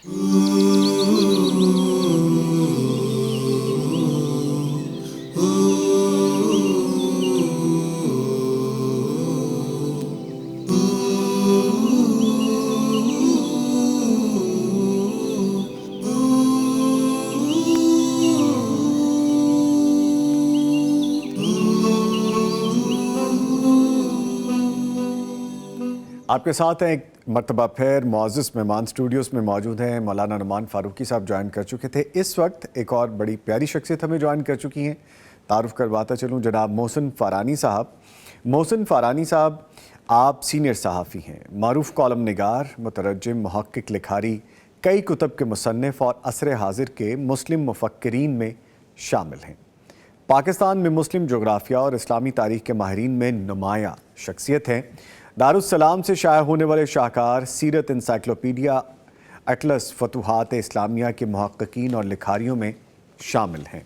آپ کے ساتھ ہیں ایک مرتبہ پھر معزز مہمان اسٹوڈیوز میں موجود ہیں مولانا نعمان فاروقی صاحب جوائن کر چکے تھے. اس وقت ایک اور بڑی پیاری شخصیت ہمیں جوائن کر چکی ہیں. تعارف کرواتا چلوں جناب محسن فارانی صاحب. محسن فارانی صاحب آپ سینئر صحافی ہیں, معروف کالم نگار, مترجم, محقق, لکھاری, کئی کتب کے مصنف اور عصر حاضر کے مسلم مفکرین میں شامل ہیں. پاکستان میں مسلم جغرافیہ اور اسلامی تاریخ کے ماہرین میں نمایاں شخصیت ہیں. دارالسلام سے شائع ہونے والے شاہکار سیرت انسائکلوپیڈیا اٹلس فتوحات اسلامیہ کے محققین اور لکھاریوں میں شامل ہیں.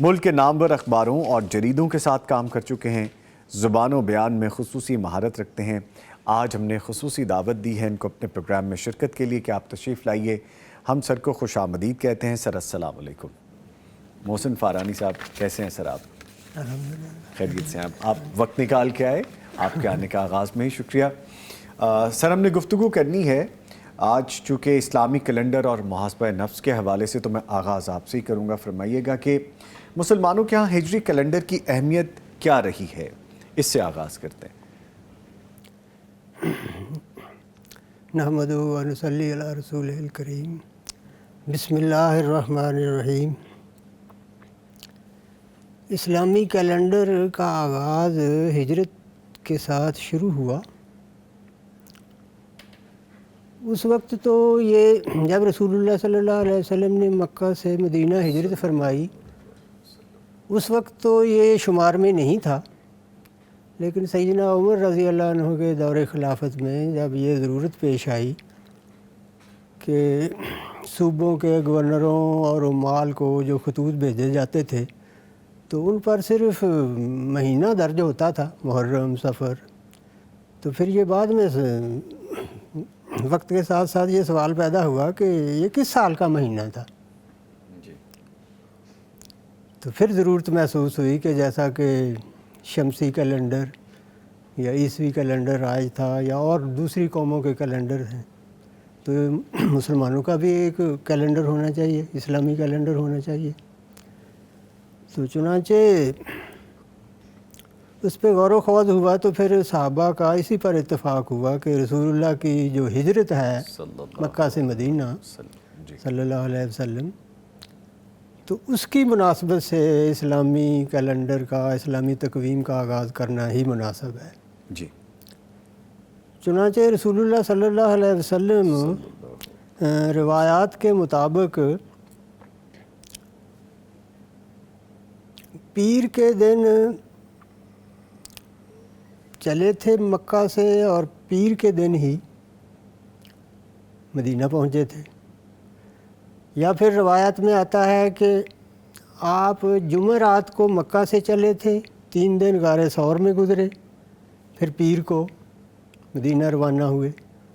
ملک کے نامور اخباروں اور جریدوں کے ساتھ کام کر چکے ہیں. زبان و بیان میں خصوصی مہارت رکھتے ہیں. آج ہم نے خصوصی دعوت دی ہے ان کو اپنے پروگرام میں شرکت کے لیے کہ آپ تشریف لائیے. ہم سر کو خوش آمدید کہتے ہیں. سر السلام علیکم. محسن فارانی صاحب کیسے ہیں سر آپ؟ خیریت سے ہیں آپ وقت نکال کے آئے, آپ کے آنے کا آغاز میں ہی شکریہ. سر ہم نے گفتگو کرنی ہے آج, چونکہ اسلامی کیلنڈر اور محاسبہ نفس کے حوالے سے, تو میں آغاز آپ سے ہی کروں گا. فرمائیے گا کہ مسلمانوں کے ہاں ہجری کیلنڈر کی اہمیت کیا رہی ہے, اس سے آغاز کرتے ہیں. نحمدہ و نصلی علی رسولہ الکریم. بسم اللہ الرحمن الرحیم. اسلامی کیلنڈر کا آغاز ہجرت کے ساتھ شروع ہوا. اس وقت تو یہ جب رسول اللہ صلی اللہ علیہ وسلم نے مکہ سے مدینہ ہجرت فرمائی, اس وقت تو یہ شمار میں نہیں تھا. لیکن سیدنا عمر رضی اللہ عنہ کے دور خلافت میں جب یہ ضرورت پیش آئی کہ صوبوں کے گورنروں اور عمال کو جو خطوط بھیجے جاتے تھے تو ان پر صرف مہینہ درج ہوتا تھا, محرم, صفر. تو پھر یہ بعد میں وقت کے ساتھ ساتھ یہ سوال پیدا ہوا کہ یہ کس سال کا مہینہ تھا. تو پھر ضرورت محسوس ہوئی کہ جیسا کہ شمسی کیلنڈر یا عیسوی کیلنڈر آج تھا یا اور دوسری قوموں کے کیلنڈر ہیں, تو مسلمانوں کا بھی ایک کیلنڈر ہونا چاہیے, اسلامی کیلنڈر ہونا چاہیے. تو چنانچہ اس پہ غور و خوض ہوا تو پھر صحابہ کا اسی پر اتفاق ہوا کہ رسول اللہ کی جو ہجرت ہے مکہ سے مدینہ صلی اللہ علیہ وسلم, تو اس کی مناسبت سے اسلامی کیلنڈر کا, اسلامی تقویم کا آغاز کرنا ہی مناسب ہے. جی. چنانچہ رسول اللہ صلی اللہ علیہ وسلم روایات کے مطابق پیر کے دن چلے تھے مکہ سے اور پیر کے دن ہی مدینہ پہنچے تھے. یا پھر روایت میں آتا ہے کہ آپ جمعرات کو مکہ سے چلے تھے, 3 دن غار ثور میں گزرے, پھر پیر کو مدینہ روانہ ہوئے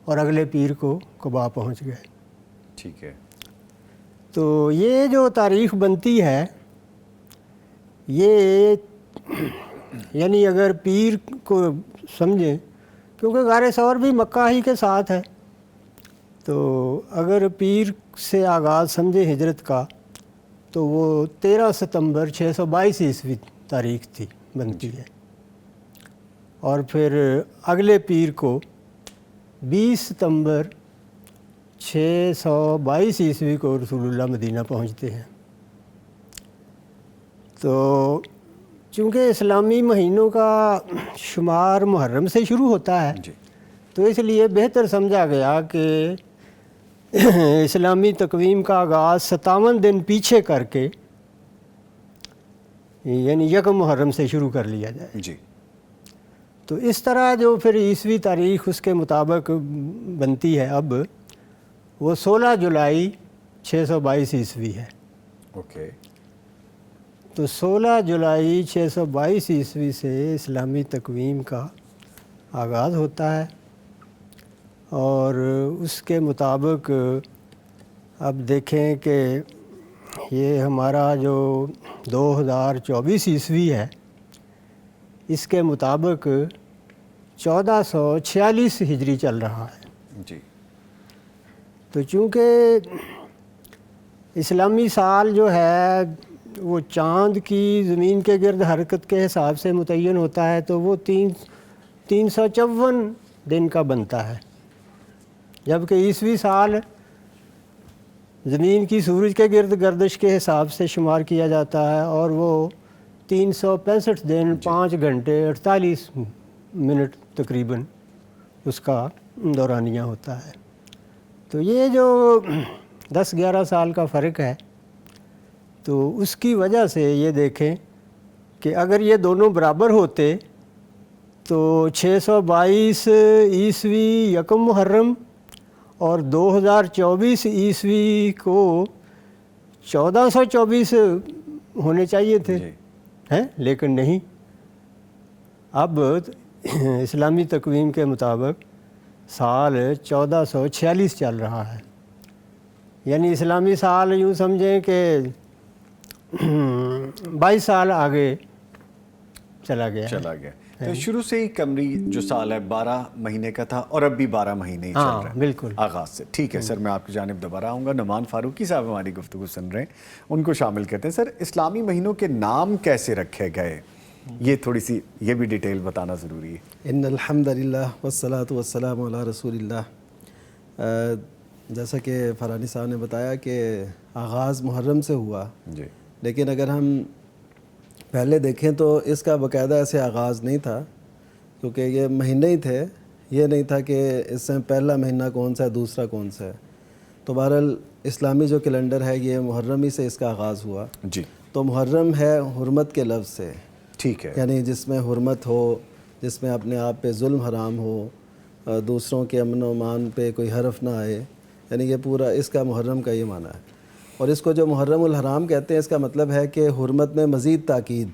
اور اگلے پیر کو قباء پہنچ گئے. ٹھیک ہے. تو یہ جو تاریخ بنتی ہے یہ یعنی اگر پیر کو سمجھیں, کیونکہ غار ثور بھی مکہ ہی کے ساتھ ہے, تو اگر پیر سے آغاز سمجھے ہجرت کا تو وہ 13 ستمبر 622 عیسوی تاریخ تھی بنتی ہے. اور پھر اگلے پیر کو 20 ستمبر 622 عیسوی کو رسول اللہ مدینہ پہنچتے ہیں. تو چونکہ اسلامی مہینوں کا شمار محرم سے شروع ہوتا ہے, تو اس لیے بہتر سمجھا گیا کہ اسلامی تقویم کا آغاز 57 دن پیچھے کر کے یعنی 1 محرم سے شروع کر لیا جائے. جی. تو اس طرح جو پھر عیسوی تاریخ اس کے مطابق بنتی ہے اب, وہ 16 جولائی 622 عیسوی ہے. اوکے. تو 16 جولائی 622 عیسوی سے اسلامی تقویم کا آغاز ہوتا ہے, اور اس کے مطابق اب دیکھیں کہ یہ ہمارا جو 2024 عیسوی ہے اس کے مطابق 1446 ہجری چل رہا ہے. جی. تو چونکہ اسلامی سال جو ہے وہ چاند کی زمین کے گرد حرکت کے حساب سے متعین ہوتا ہے تو وہ 354 دن کا بنتا ہے، جبکہ عیسوی سال زمین کی سورج کے گرد گردش کے حساب سے شمار کیا جاتا ہے اور وہ 365 دن 5 گھنٹے 48 منٹ تقریباً اس کا دورانیہ ہوتا ہے. تو یہ جو 10-11 سال کا فرق ہے تو اس کی وجہ سے یہ دیکھیں کہ اگر یہ دونوں برابر ہوتے تو 622 عیسوی یکم محرم اور 2024 عیسوی کو 1424 ہونے چاہیے تھے ہیں، لیکن نہیں. اب اسلامی تقویم کے مطابق سال 1446 چل رہا ہے، یعنی اسلامی سال یوں سمجھیں کہ 22 سال آگے چلا گیا. تو شروع سے ہی قمری جو سال ہے 12 مہینے کا تھا اور اب بھی 12 مہینے ہی چل رہا ہے بالکل آغاز سے. ٹھیک ہے سر، میں آپ کی جانب دوبارہ آؤں گا. نعمان فاروقی صاحب ہماری گفتگو سن رہے ہیں، ان کو شامل کرتے ہیں. سر، اسلامی مہینوں کے نام کیسے رکھے گئے، یہ تھوڑی سی یہ بھی ڈیٹیل بتانا ضروری ہے. ان الحمد للہ والصلاۃ والسلام علی رسول اللہ. جیسا کہ فرانی صاحب نے بتایا کہ آغاز محرم سے ہوا، جی، لیکن اگر ہم پہلے دیکھیں تو اس کا باقاعدہ ایسے آغاز نہیں تھا، کیونکہ یہ مہینے ہی تھے. یہ نہیں تھا کہ اس سے پہلا مہینہ کون سا ہے دوسرا کون سا ہے. تو بہرحال اسلامی جو کیلنڈر ہے یہ محرم ہی سے اس کا آغاز ہوا. جی. تو محرم ہے حرمت کے لفظ سے، ٹھیک ہے، یعنی جس میں حرمت ہو، جس میں اپنے آپ پہ ظلم حرام ہو، دوسروں کے امن و امان پہ کوئی حرف نہ آئے، یعنی یہ پورا اس کا محرم کا یہ معنی ہے. اور اس کو جو محرم الحرام کہتے ہیں اس کا مطلب ہے کہ حرمت میں مزید تاکید.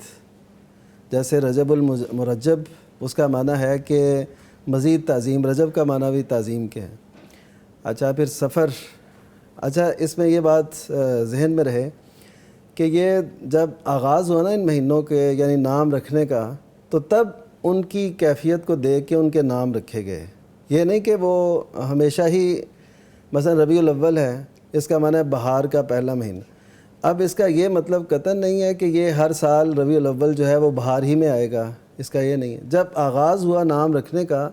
جیسے رجب المرجب، اس کا معنی ہے کہ مزید تعظیم. رجب کا معنی بھی تعظیم کے ہے. اچھا، پھر سفر. اچھا، اس میں یہ بات ذہن میں رہے کہ یہ جب آغاز ہوا نا ان مہینوں کے یعنی نام رکھنے کا، تو تب ان کی کیفیت کو دیکھ کے ان کے نام رکھے گئے. یہ نہیں کہ وہ ہمیشہ ہی مثلا ربیع الاول ہے، اس کا معنی ہے بہار کا پہلا مہینہ. اب اس کا یہ مطلب قطعاً نہیں ہے کہ یہ ہر سال ربیع الاول جو ہے وہ بہار ہی میں آئے گا، اس کا یہ نہیں ہے. جب آغاز ہوا نام رکھنے کا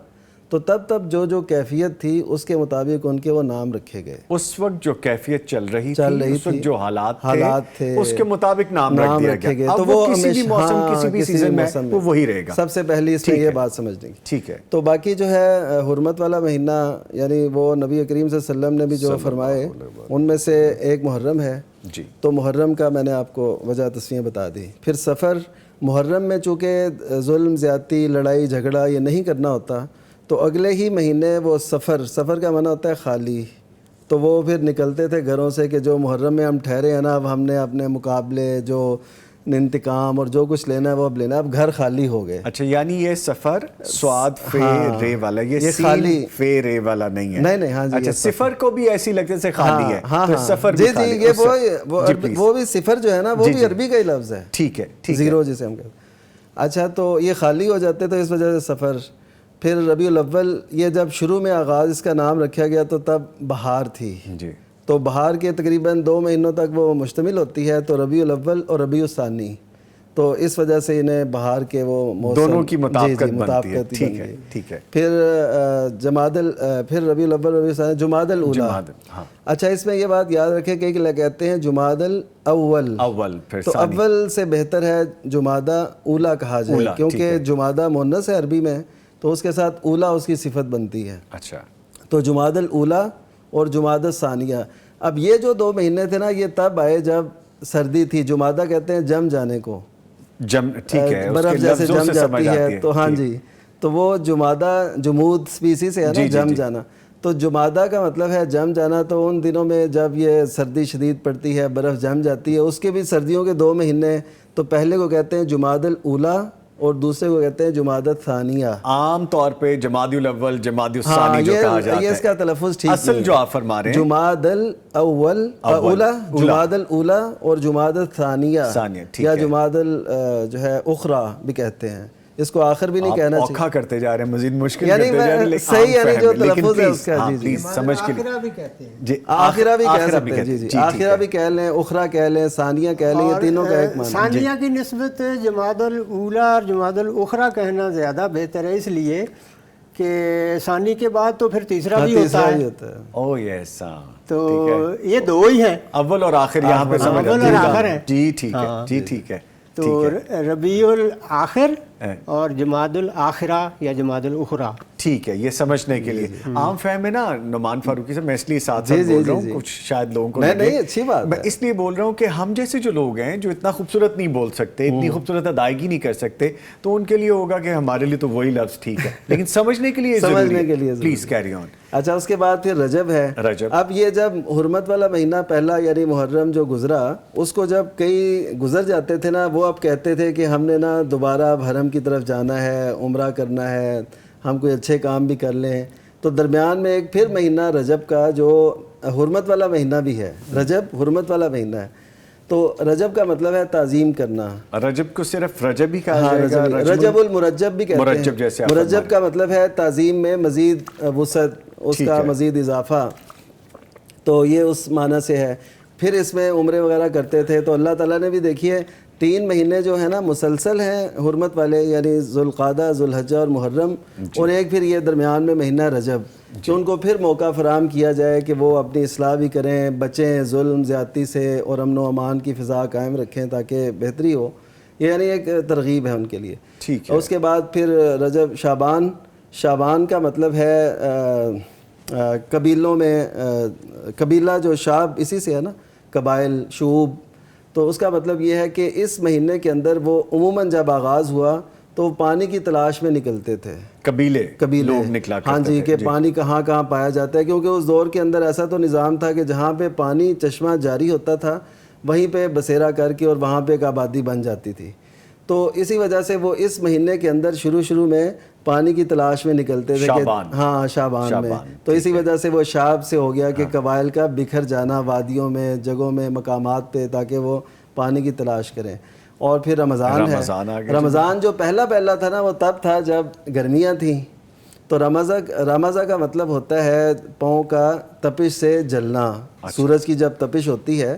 تو تب جو کیفیت تھی اس کے مطابق ان کے وہ نام رکھے گئے. اس وقت جو کیفیت چل رہی تھی، اس وقت جو حالات تھے اس کے مطابق نام رکھ دیا گیا. تو وہ کسی بھی موسم کسی بھی سیزن میں وہ وہی رہے گا. سب سے پہلی اس میں یہ بات سمجھنے کی. ٹھیک ہے. تو باقی جو ہے حرمت والا مہینہ یعنی وہ نبی کریم صلی اللہ علیہ وسلم نے بھی جو فرمائے ان میں سے ایک محرم ہے. جی. تو محرم کا میں نے آپ کو وجہ تسمیہ بتا دی. پھر سفر. محرم میں چونکہ ظلم، زیادتی، لڑائی جھگڑا یہ نہیں کرنا ہوتا، تو اگلے ہی مہینے وہ سفر کا معنی ہوتا ہے خالی. تو وہ پھر نکلتے تھے گھروں سے کہ جو محرم میں ہم ٹھہرے ہیں نا، اب ہم نے اپنے مقابلے جو انتقام اور جو کچھ لینا ہے وہ اب لینا ہے، اب گھر خالی ہو گئے. اچھا، یعنی یہ سفر سواد فے رے والا، یہ خالی فے رے والا نہیں ہے. نہیں. ہاں جی. اچھا، سفر کو بھی ایسی لگتے سے خالی ہے. ہاں. سفر جی یہ وہ بھی صفر جو ہے نا وہ بھی عربی کا ہی لفظ ہے. ٹھیک ہے. زیرو جسے ہم کہتے ہیں. اچھا، تو یہ خالی ہو جاتے تو اس وجہ سے سفر. پھر ربیع الاول، یہ جب شروع میں آغاز اس کا نام رکھا گیا تو تب بہار تھی. جی. تو بہار کے تقریباً 2 مہینوں تک وہ مشتمل ہوتی ہے، تو ربیع الاول اور ربیع الثانی. تو اس وجہ سے انہیں بہار کے وہ موسم دونوں کی مطابقت بنتی ہے. ٹھیک ہے. پھر ربیع الاول ربیع الثانی جمادی الاولیٰ. اچھا، اس میں یہ بات یاد رکھیں کہ کہتے ہیں جمادی الاول، تو اول سے بہتر ہے جمادی اولیٰ کہا جائے، کیونکہ جمادی مؤنث ہے عربی میں، تو اس کے ساتھ اولیٰ اس کی صفت بنتی ہے. اچھا. تو جمادی الاولیٰ اور جمادی الثانیہ. اب یہ جو 2 مہینے تھے نا یہ تب آئے جب سردی تھی. جمادی کہتے ہیں جم جانے کو، ٹھیک ہے، برف جیسے جم جاتی ہے. تو ہاں جی، تو وہ جمود اسپیسی سے ہے نا، جم جانا. تو جمادی کا مطلب ہے جم جانا. تو ان دنوں میں جب یہ سردی شدید پڑتی ہے، برف جم جاتی ہے، اس کے بھی سردیوں کے 2 مہینے، تو پہلے کو کہتے ہیں جمادی الاولیٰ اور دوسرے کو کہتے ہیں جمادی الثانیہ. عام طور پہ جمادی الاول جمادی الثانی جو کہا جاتا ہے, یہ اس کا تلفظ ٹھیک اصل جو آپ فرما رہے ہیں جمادی الاول اولا جمادی الاولا اور جمادی الثانیہ یا جمادی جو ہے اخرى بھی کہتے ہیں. اس کو آخر بھی نہیں کہنا چاہیے. اوکھا کرتے جا رہے ہیں, مزید مشکل یعنی کرتے جا رہے ہیں, صحیح یعنی جو تلفظ ہے اس کا. جی سمجھ کے آخرہ بھی کہتے ہیں, جی آخرہ بھی کہہ سکتے ہیں. جی آخرہ بھی کہہ لیں, اخرى کہہ لیں, ثانیہ کہہ لیں, یہ تینوں کا ایک معنی. ثانیہ کی نسبت جمادی الاولا اور جمادی الاخرى کہنا زیادہ بہتر ہے, اس لیے کہ ثانی کے بعد تو پھر تیسرا بھی ہوتا ہے. او یس, تو یہ دو ہی ہیں, اول اور آخر یہاں پہ سمجھ اول اور آخر ہے. جی ٹھیک ہے, جی ٹھیک ہے. تو ربیع الآخر اور جمادی الاخرہ یا جمادی الاخرى. ٹھیک ہے, یہ سمجھنے کے لیے عام فہم ہے نا نعمان فاروقی سے, میں اس لیے ساتھ ساتھ بول رہا ہوں, کچھ شاید لوگوں کو نہیں اچھی بات, میں اس لیے بول رہا ہوں کہ ہم جیسے جو لوگ ہیں جو اتنا خوبصورت نہیں بول سکتے, اتنی خوبصورت ادائیگی نہیں کر سکتے, تو ان کے لیے ہوگا کہ ہمارے لیے تو وہی لفظ ٹھیک ہے, لیکن سمجھنے کے لیے پلیز کیری آن. اچھا, اس کے بعد پھر رجب ہے. اب یہ جب حرمت والا مہینہ پہلا یعنی محرم جو گزرا, اس کو جب کئی گزر جاتے تھے نا, وہ اب کہتے تھے کہ ہم نے نا دوبارہ اب حرم کی طرف جانا ہے, عمرہ کرنا ہے, ہم کوئی اچھے کام بھی کر لیں. تو درمیان میں ایک پھر مہینہ رجب کا جو حرمت والا مہینہ بھی ہے, رجب حرمت والا مہینہ ہے. تو رجب کا مطلب ہے تعظیم کرنا. رجب کو صرف رجب ہی کہا جائے گا, رجب المرجب بھی کہتے ہیں. مرجب کا مطلب ہے تعظیم میں مزید وسعت, اس کا مزید اضافہ. تو یہ اس معنی سے ہے. پھر اس میں عمرے وغیرہ کرتے تھے. تو اللہ تعالیٰ نے بھی دیکھیے 3 مہینے جو ہیں نا مسلسل ہیں حرمت والے, یعنی ذوالقعدہ, ذوالحجہ اور محرم, اور ایک پھر یہ درمیان میں مہینہ رجب, کہ ان کو پھر موقع فراہم کیا جائے کہ وہ اپنی اصلاح بھی کریں, بچیں ظلم زیادتی سے, اور امن و امان کی فضا قائم رکھیں تاکہ بہتری ہو. یہ یعنی ایک ترغیب ہے ان کے لیے. ٹھیک ہے. اس کے بعد پھر رجب شعبان. شعبان کا مطلب ہے قبیلوں میں, قبیلہ جو شعب اسی سے ہے نا, قبائل, شعوب. تو اس کا مطلب یہ ہے کہ اس مہینے کے اندر وہ عموماً جب آغاز ہوا تو پانی کی تلاش میں نکلتے تھے. قبیلے لوگ نکلا کرتے تھے. ہاں جی, کہ پانی کہاں کہاں پایا جاتا ہے, کیونکہ اس دور کے اندر ایسا تو نظام تھا کہ جہاں پہ پانی چشمہ جاری ہوتا تھا وہیں پہ بسیرا کر کے اور وہاں پہ ایک آبادی بن جاتی تھی. تو اسی وجہ سے وہ اس مہینے کے اندر شروع میں پانی کی تلاش میں نکلتے تھے. ہاں, شعبان میں. تو اسی وجہ سے وہ شعب سے ہو گیا کہ قبائل کا بکھر جانا وادیوں میں, جگہوں میں, مقامات پہ, تاکہ وہ پانی کی تلاش کریں. اور پھر رمضان ہے. رمضان جو پہلا تھا نا, وہ تب تھا جب گرمیاں تھیں. تو رمضان کا مطلب ہوتا ہے پاؤں کا تپش سے جلنا. سورج کی جب تپش ہوتی ہے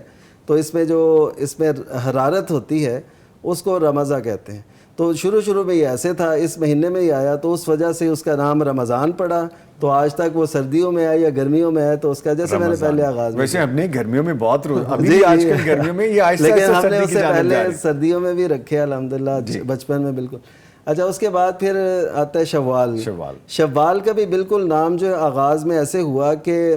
تو اس میں حرارت ہوتی ہے, اس کو رمضان کہتے ہیں. تو شروع میں یہ ایسے تھا, اس مہینے میں ہی آیا, تو اس وجہ سے اس کا نام رمضان پڑا. تو آج تک وہ سردیوں میں ہے یا گرمیوں میں ہے, تو اس کا جیسے میں نے پہلے آغاز میں, ویسے ہم نے گرمیوں میں بہت ابھی آج کل گرمیوں میں, لیکن ہم نے اس سے پہلے سردیوں میں بھی رکھے الحمدللہ, بچپن میں بالکل. اچھا, اس کے بعد پھر آتا ہے شوال. شوال کا بھی بالکل نام جو ہے آغاز میں ایسے ہوا کہ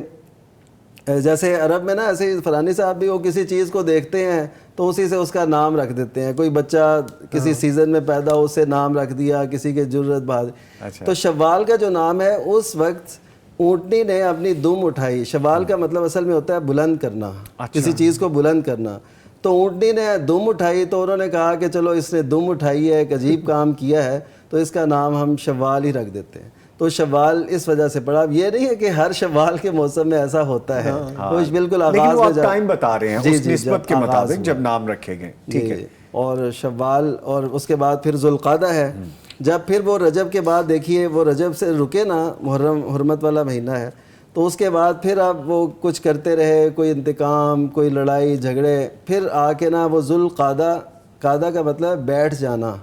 جیسے عرب میں نا, ایسے فلانی صاحب بھی وہ کسی چیز کو دیکھتے ہیں تو اسی سے اس کا نام رکھ دیتے ہیں. کوئی بچہ کسی سیزن میں پیدا ہو, اسے نام رکھ دیا, کسی کے جرت بہادر. تو شوال کا جو نام ہے, اس وقت اونٹنی نے اپنی دم اٹھائی. شوال کا مطلب اصل میں ہوتا ہے بلند کرنا, کسی چیز کو بلند کرنا. تو اونٹنی نے دم اٹھائی, تو انہوں نے کہا کہ چلو اس نے دم اٹھائی ہے, ایک عجیب کام کیا ہے, تو اس کا نام ہم شوال ہی رکھ دیتے ہیں. تو شوال اس وجہ سے پڑا. اب یہ نہیں ہے کہ ہر شوال کے موسم میں ایسا ہوتا ہے, کچھ بالکل آغاز میں ٹائم بتا رہے ہیں اس نسبت کے مطابق جب نام رکھے گئے. ٹھیک ہے. اور شوال, اور اس کے بعد پھر ذوالقعدہ ہے. جب پھر وہ رجب کے بعد دیکھیے, وہ رجب سے رکے نا, محرم حرمت والا مہینہ ہے, تو اس کے بعد پھر اب وہ کچھ کرتے رہے, کوئی انتقام, کوئی لڑائی جھگڑے. پھر آ کے نا وہ ذوالقعدہ, قعدہ کا مطلب ہے بیٹھ جانا,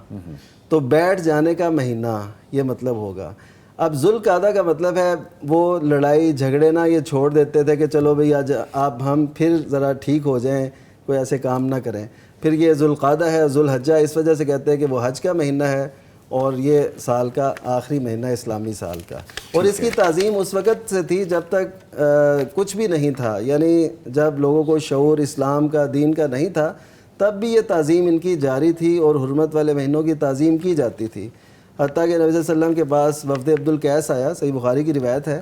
تو بیٹھ جانے کا مہینہ یہ مطلب ہوگا. اب ذوالقعدہ کا مطلب ہے وہ لڑائی جھگڑے نا یہ چھوڑ دیتے تھے کہ چلو بھئی آج آپ ہم پھر ذرا ٹھیک ہو جائیں, کوئی ایسے کام نہ کریں. پھر یہ ذوالقعدہ ہے. ذوالحجہ اس وجہ سے کہتے ہیں کہ وہ حج کا مہینہ ہے, اور یہ سال کا آخری مہینہ اسلامی سال کا. اور اس کی تعظیم اس وقت سے تھی جب تک کچھ بھی نہیں تھا, یعنی جب لوگوں کو شعور اسلام کا, دین کا نہیں تھا, تب بھی یہ تعظیم ان کی جاری تھی, اور حرمت والے مہینوں کی تعظیم کی جاتی تھی. حتیٰ کہ نبی صلی اللہ علیہ وسلم کے پاس وفد عبدالقیس آیا, صحیح بخاری کی روایت ہے,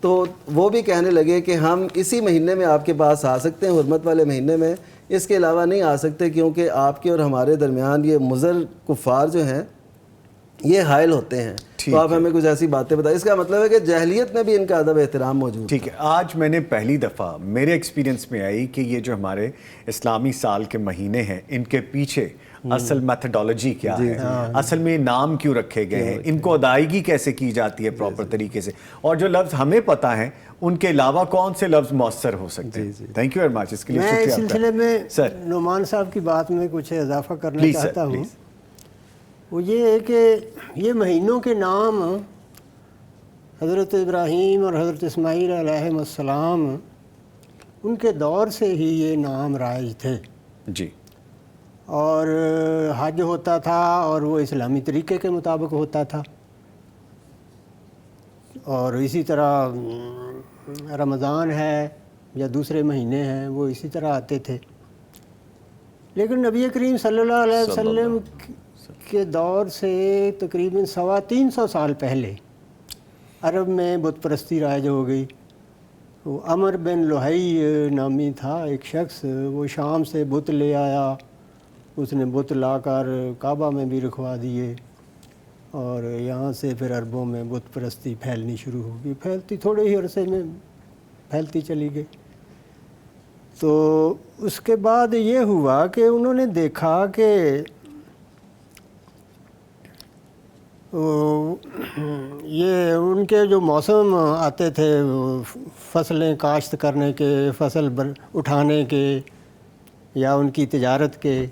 تو وہ بھی کہنے لگے کہ ہم اسی مہینے میں آپ کے پاس آ سکتے ہیں, حرمت والے مہینے میں, اس کے علاوہ نہیں آ سکتے, کیونکہ آپ کے اور ہمارے درمیان یہ مضر کفار جو ہیں یہ حائل ہوتے ہیں تو آپ ہمیں کچھ ایسی باتیں بتائیں. اس کا مطلب ہے کہ جاہلیت میں بھی ان کا ادب احترام موجود. ٹھیک ہے. آج میں نے پہلی دفعہ میرے ایکسپیرینس میں آئی کہ یہ جو ہمارے اسلامی سال کے مہینے ہیں ان کے پیچھے اصل میتھڈالوجی کیا ہے, اصل میں نام کیوں رکھے گئے ہیں, ان کو ادائیگی کیسے کی جاتی ہے پراپر طریقے سے, اور جو لفظ ہمیں پتہ ہیں ان کے علاوہ کون سے لفظ مؤثر ہو سکتے ہیں. Thank you very much. اس کے لیے میں اس شکریہ. سلسلے میں نعمان صاحب کی بات میں کچھ اضافہ کرنا چاہتا ہوں. وہ یہ ہے کہ یہ مہینوں کے نام حضرت ابراہیم اور حضرت اسماعیل علیہ السلام ان کے دور سے ہی یہ نام رائج تھے. جی. اور حج ہوتا تھا اور وہ اسلامی طریقے کے مطابق ہوتا تھا, اور اسی طرح رمضان ہے یا دوسرے مہینے ہیں وہ اسی طرح آتے تھے. لیکن نبی کریم صلی اللہ علیہ وسلم کے دور سے تقریباً 350 سال پہلے عرب میں بت پرستی رائج ہو گئی. وہ عمر بن لوہی نامی تھا ایک شخص, وہ شام سے بت لے آیا, اس نے بت لا کر کعبہ میں بھی رکھوا دیے, اور یہاں سے پھر عربوں میں بت پرستی پھیلنی شروع ہو گئی. پھیلتی تھوڑے ہی عرصے میں پھیلتی چلی گئی. تو اس کے بعد یہ ہوا کہ انہوں نے دیکھا کہ یہ ان کے جو موسم آتے تھے فصلیں کاشت کرنے کے, فصل اٹھانے کے یا ان کی تجارت کے,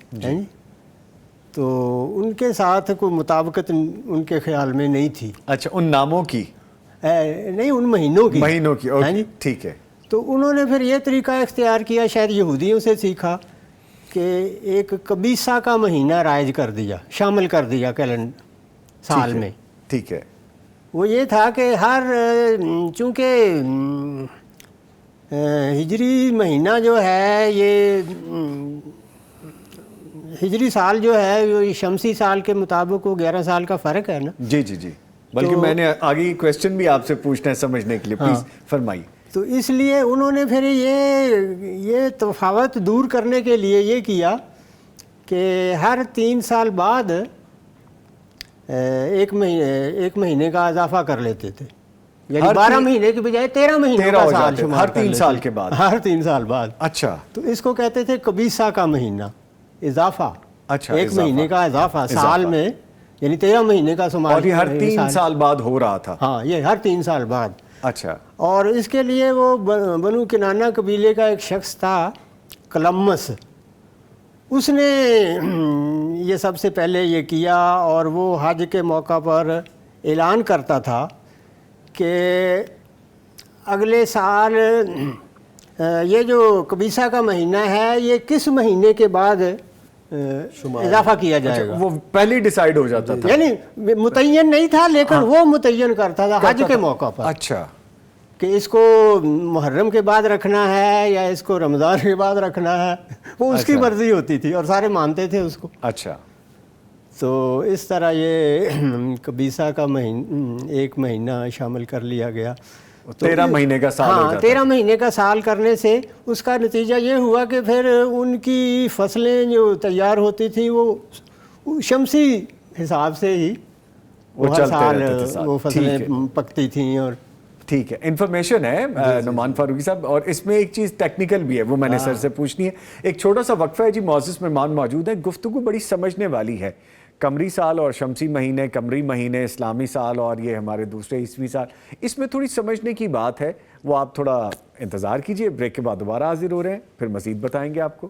تو ان کے ساتھ کوئی مطابقت ان کے خیال میں نہیں تھی. اچھا, ان ناموں کی نہیں, ان مہینوں کی. ٹھیک ہے. تو انہوں نے پھر یہ طریقہ اختیار کیا, شاید یہودیوں سے سیکھا, کہ ایک قبیصہ کا مہینہ رائج کر دیا, شامل کر دیا کیلنڈر سال میں. ٹھیک ہے. وہ یہ تھا کہ چونکہ ہجری مہینہ جو ہے, یہ ہجری سال جو ہے یہ شمسی سال کے مطابق وہ 11 سال کا فرق ہے نا. جی جی جی, بلکہ میں نے آگے کویسچن بھی آپ سے پوچھنا ہے سمجھنے کے لیے, پلیز فرمائیے. تو اس لیے انہوں نے پھر یہ تفاوت دور کرنے کے لیے یہ کیا کہ ہر 3 سال بعد ایک مہینے کا اضافہ کر لیتے تھے, یعنی 12 مہینے کے بجائے 13 مہینے کا سال شمار ہر 3 سال کے بعد. ہر 3 سال بعد. اچھا. تو اس کو کہتے تھے قبیصہ کا مہینہ, اضافہ. اچھا, ایک مہینے کا اضافہ سال میں, یعنی 13 مہینے کا شمار. اور یہ ہر 3 سال بعد ہو رہا تھا. ہاں, یہ ہر 3 سال بعد. اچھا. اور اس کے لیے وہ بنو کنانہ قبیلے کا ایک شخص تھا کلمس, اس نے یہ سب سے پہلے یہ کیا, اور وہ حج کے موقع پر اعلان کرتا تھا کہ اگلے سال یہ جو قبیصہ کا مہینہ ہے یہ کس مہینے کے بعد اضافہ کیا جائے گا. وہ پہلے ڈیسائیڈ ہو جاتا تھا, یعنی متعین نہیں تھا, لیکن وہ متعین کرتا تھا حج کے موقع پر. اچھا. کہ اس کو محرم کے بعد رکھنا ہے یا اس کو رمضان کے بعد رکھنا ہے, وہ اس کی مرضی ہوتی تھی اور سارے مانتے تھے اس کو. اچھا. تو اس طرح یہ قبیصہ کا ایک مہینہ شامل کر لیا گیا. 13 مہینے کا سال ہو جاتا. 13 مہینے کا سال کرنے سے اس کا نتیجہ یہ ہوا کہ پھر ان کی فصلیں جو تیار ہوتی تھیں وہ شمسی حساب سے ہی وہ ہر سال وہ فصلیں پکتی تھیں. اور ٹھیک ہے, انفارمیشن ہے نعمان فاروقی صاحب, اور اس میں ایک چیز ٹیکنیکل بھی ہے, وہ میں نے سر سے پوچھنی ہے. ایک چھوٹا سا وقفہ ہے جی, معزز مہمان موجود ہیں, گفتگو بڑی سمجھنے والی ہے. قمری سال اور شمسی مہینے, قمری مہینے, اسلامی سال اور یہ ہمارے دوسرے عیسوی سال, اس میں تھوڑی سمجھنے کی بات ہے. وہ آپ تھوڑا انتظار کیجئے, بریک کے بعد دوبارہ حاضر ہو رہے ہیں, پھر مزید بتائیں گے آپ کو.